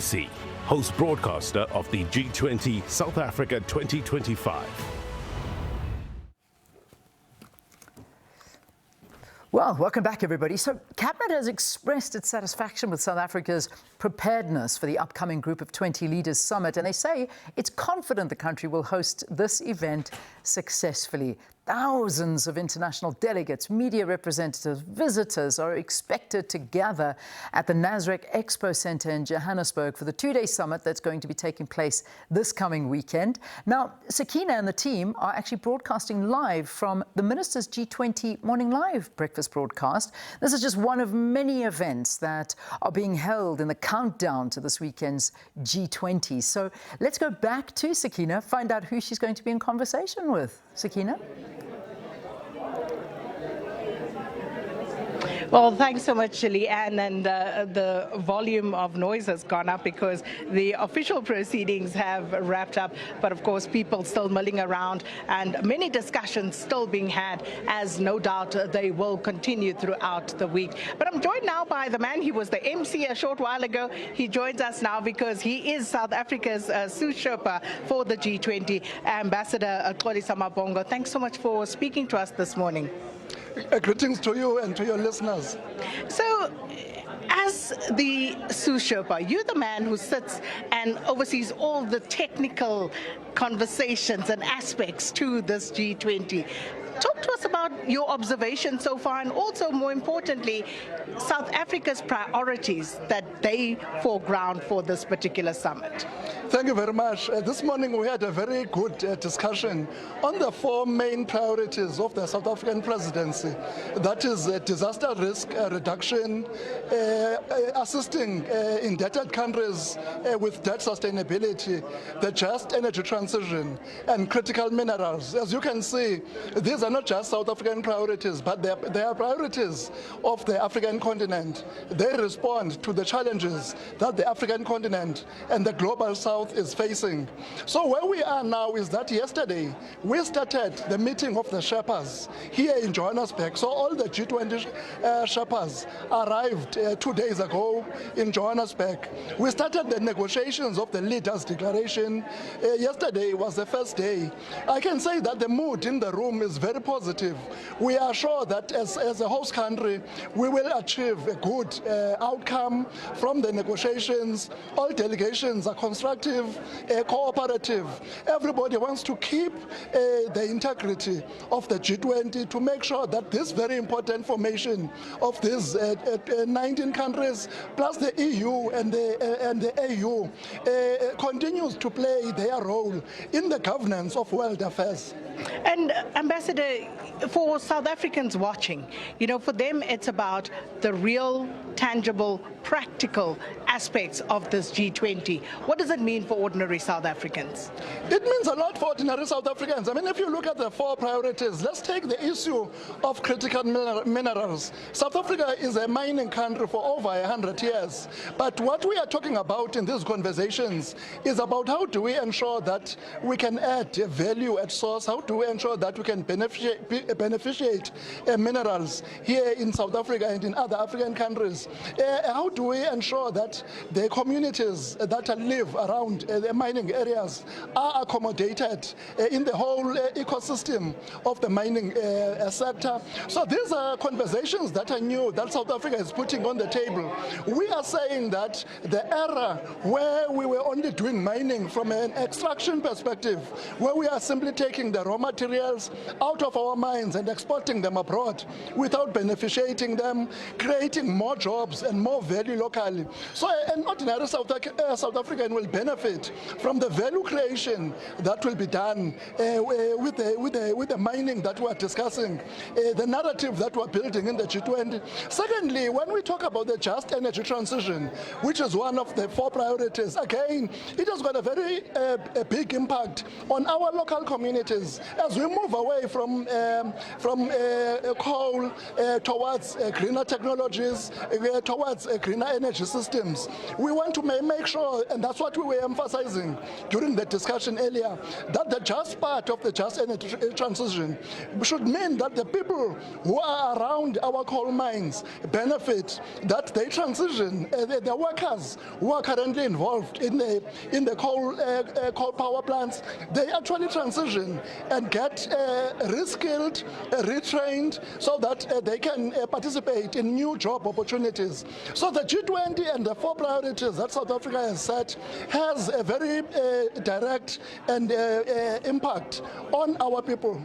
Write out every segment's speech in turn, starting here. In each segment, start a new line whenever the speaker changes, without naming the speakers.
SABC, host broadcaster of the G20 South Africa 2025.
Well, welcome back, everybody. So, Cabinet has expressed its satisfaction with South Africa's preparedness for the upcoming Group of 20 Leaders Summit, and they say it's confident the country will host this event successfully. Thousands of international delegates, media representatives, visitors are expected to gather at the Nasrec Expo Centre in Johannesburg for the two-day summit that's going to be taking place this coming weekend. Now, Sakina and the team are actually broadcasting live from the Minister's G20 Morning Live breakfast broadcast. This is just one of many events that are being held in the countdown to this weekend's G20. So let's go back to Sakina, find out who she's going to be in conversation with. Sakina?
Well, thanks so much, Leanne, and the volume of noise has gone up because the official proceedings have wrapped up, but of course people still milling around and many discussions still being had, as no doubt they will continue throughout the week. But I'm joined now by the man, he was the MC a short while ago. He joins us now because he is South Africa's Sous-Sherpa for the G20, Ambassador Xolisa Mabhongo. Thanks so much for speaking to us this morning.
Greetings to you and to your listeners.
So, as the Sous-Sherpa, you're the man who sits and oversees all the technical conversations and aspects to this G20. Talk to us about your observations so far, and also, more importantly, South Africa's priorities that they foreground for this particular summit.
Thank you very much. This morning we had a very good discussion on the four main priorities of the South African presidency. That is disaster risk reduction, assisting indebted countries with debt sustainability, the just energy transition, and critical minerals. As you can see, these are not just South African priorities, but they are priorities of the African continent. They respond to the challenges that the African continent and the global South is facing. So where we are now is that yesterday we started the meeting of the Sherpas here in Johannesburg. So all the G20 Sherpas arrived 2 days ago in Johannesburg. We started the negotiations of the Leaders' Declaration. Yesterday was the first day. I can say that the mood in the room is very positive. We are sure that as a host country, we will achieve a good outcome from the negotiations. All delegations are constructive, cooperative. Everybody wants to keep the integrity of the G20 to make sure that this very important formation of these 19 countries plus the EU and the AU continues to play their role in the governance of world affairs.
And Ambassador, for South Africans watching, for them it's about the real, tangible, practical aspects of this G20. What does it mean for ordinary South Africans?
It means a lot for ordinary South Africans. I mean, if you look at the four priorities, let's take the issue of critical minerals. South Africa is a mining country for over 100 years. But what we are talking about in these conversations is about how do we ensure that we can add value at source, how do we ensure that we can beneficiate minerals here in South Africa and in other African countries. How do we ensure that the communities that live around the mining areas are accommodated in the whole ecosystem of the mining sector? So these are conversations that I knew that South Africa is putting on the table. We are saying that the era where we were only doing mining from an extraction perspective, where we are simply taking the raw materials out of our mines and exporting them abroad without beneficiating them, creating more jobs and more value locally. So an ordinary South African will benefit from the value creation that will be done with the mining that we are discussing, the narrative that we're building in the G20. Secondly, when we talk about the just energy transition, which is one of the four priorities, again, it has got a very big impact on our local communities as we move away from coal towards greener technologies, towards greener energy systems. times. We want to make sure, and that's what we were emphasizing during the discussion earlier, that the just part of the just energy transition should mean that the people who are around our coal mines benefit, that they transition, the workers who are currently involved in the coal power plants, they actually transition and get reskilled, retrained, so that they can participate in new job opportunities. So the G20 and the 4 priorities that South Africa has set has a very direct and impact on our people.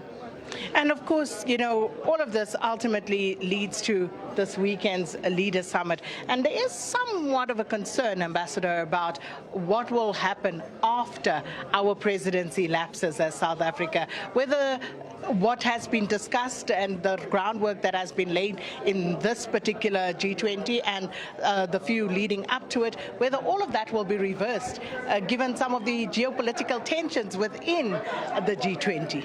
And of course, you know, all of this ultimately leads to this weekend's Leaders Summit. And there is somewhat of a concern, Ambassador, about what will happen after our presidency lapses as South Africa, whether what has been discussed and the groundwork that has been laid in this particular G20 and the few leading up to it, whether all of that will be reversed, given some of the geopolitical tensions within the G20.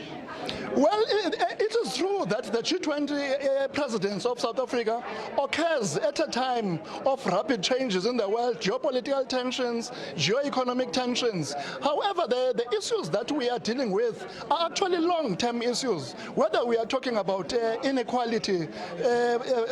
Well, it is true that the G20 presidents of South Africa occurs at a time of rapid changes in the world, geopolitical tensions, geo-economic tensions. However, the issues that we are dealing with are actually long-term issues, whether we are talking about inequality,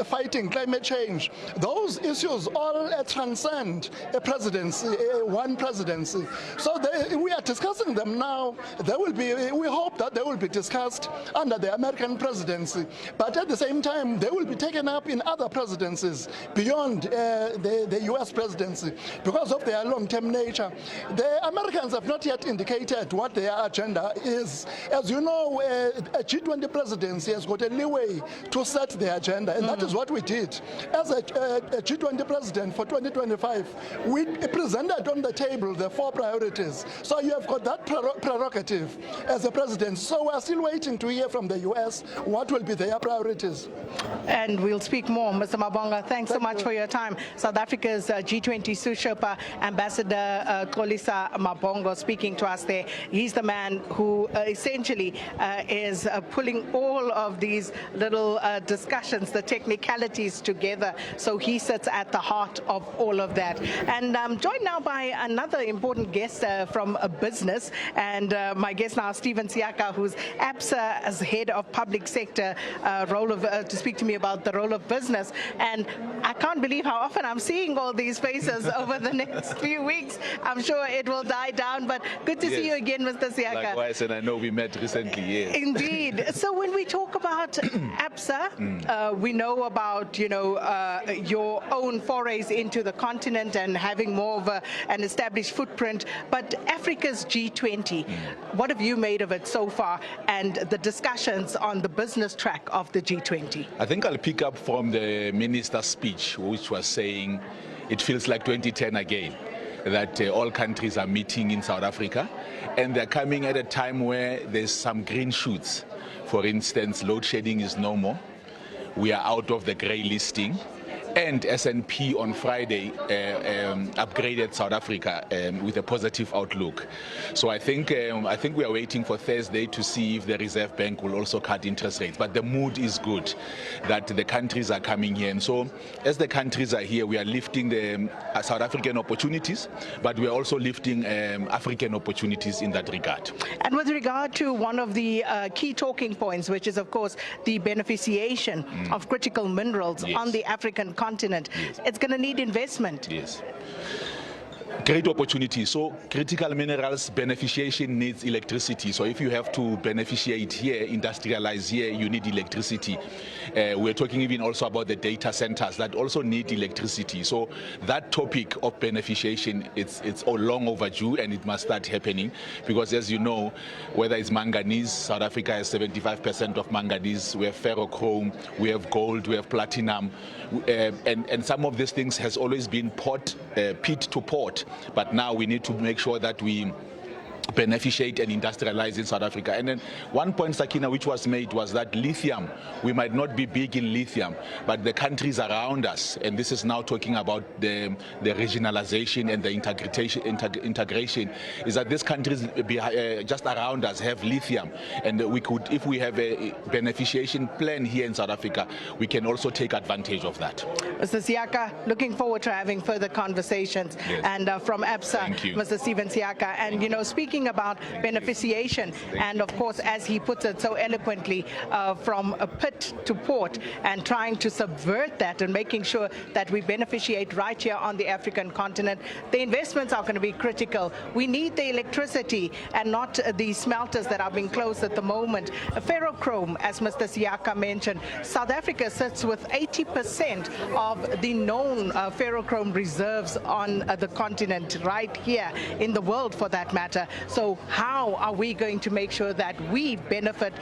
fighting climate change. Those issues all transcend a presidency, one presidency. So we are discussing them now. We hope that they will be discussed under the American presidency, but at the same time they will be taken up in other presidencies beyond the US presidency because of their long-term nature. The Americans have not yet indicated what their agenda is. As you know, a G20 presidency has got a leeway to set the agenda, and that is what we did. As a G20 president for 2025, we presented on the table the 4 priorities. So you have got that prerogative as a president. So we're still waiting to hear from the US what will be their priorities.
And we'll speak more. Mr. Mabhongo, thanks so much for your time. South Africa's G20 Sous-Sherpa Ambassador Xolisa Mabhongo speaking to us there. He's the man who essentially is pulling all of these little discussions, the technicalities together. So he sits at the heart of all of that. And I'm joined now by another important guest from business. And my guest now, Stephen Siaka, who's ABSA's head of public sector, to speak to me about the role of business. And I can't believe how often I'm seeing all these faces over the next few weeks. I'm sure it will die down, but good to see you again, Mr. Siaka.
Likewise, and I know we met recently, yes.
Indeed. So when we talk about ABSA, we know about, you know, your own forays into the continent and having more of an established footprint, but Africa's G20, what have you made of it so far, and the discussions on the business track of the G20?
I think I'll pick up from the minister's speech, which was saying it feels like 2010 again, that all countries are meeting in South Africa, and they're coming at a time where there's some green shoots. For instance, load shedding is no more. We are out of the grey listing. And S&P on Friday upgraded South Africa with a positive outlook. So I think we are waiting for Thursday to see if the Reserve Bank will also cut interest rates. But the mood is good that the countries are coming here. And so as the countries are here, we are lifting the South African opportunities, but we are also lifting African opportunities in that regard.
And with regard to one of the key talking points, which is, of course, the beneficiation of critical minerals on the African continent, it's going to need investment.
Yes. Great opportunity. So critical minerals beneficiation needs electricity. So if you have to beneficiate here, industrialize here, you need electricity. We're talking even also about the data centers that also need electricity. So that topic of beneficiation, it's all long overdue, and it must start happening, because as you know, whether it's manganese, South Africa has 75% of manganese. We have ferrochrome, we have gold, we have platinum, and some of these things has always been pit to port. But now we need to make sure that we beneficiate and industrialize in South Africa. And then one point, Sakina, which was made was that lithium, we might not be big in lithium, but the countries around us, and this is now talking about the regionalization and the integration, is that these countries just around us have lithium, and we could, if we have a beneficiation plan here in South Africa, we can also take advantage of that.
Mr. Siaka, looking forward to having further conversations.
Yes.
And from ABSA, Mr. Stephen Siaka, and speaking about beneficiation, and of course, as he puts it so eloquently, from a pit to port, and trying to subvert that and making sure that we beneficiate right here on the African continent. The investments are going to be critical. We need the electricity and not the smelters that are being closed at the moment. Ferrochrome, as Mr. Siaka mentioned, South Africa sits with 80% of the known ferrochrome reserves on the continent, right here in the world for that matter. So how are we going to make sure that we benefit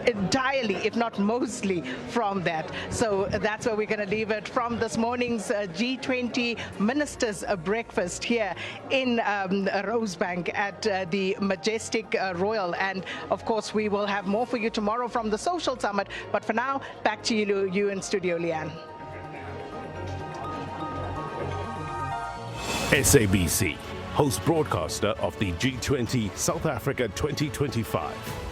entirely, if not mostly, from that? So that's where we're going to leave it from this morning's G20 Ministers Breakfast here in Rosebank at the Majestic Royal. And of course, we will have more for you tomorrow from the Social Summit. But for now, back to you in studio, Leanne.
SABC, host broadcaster of the G20 South Africa 2025.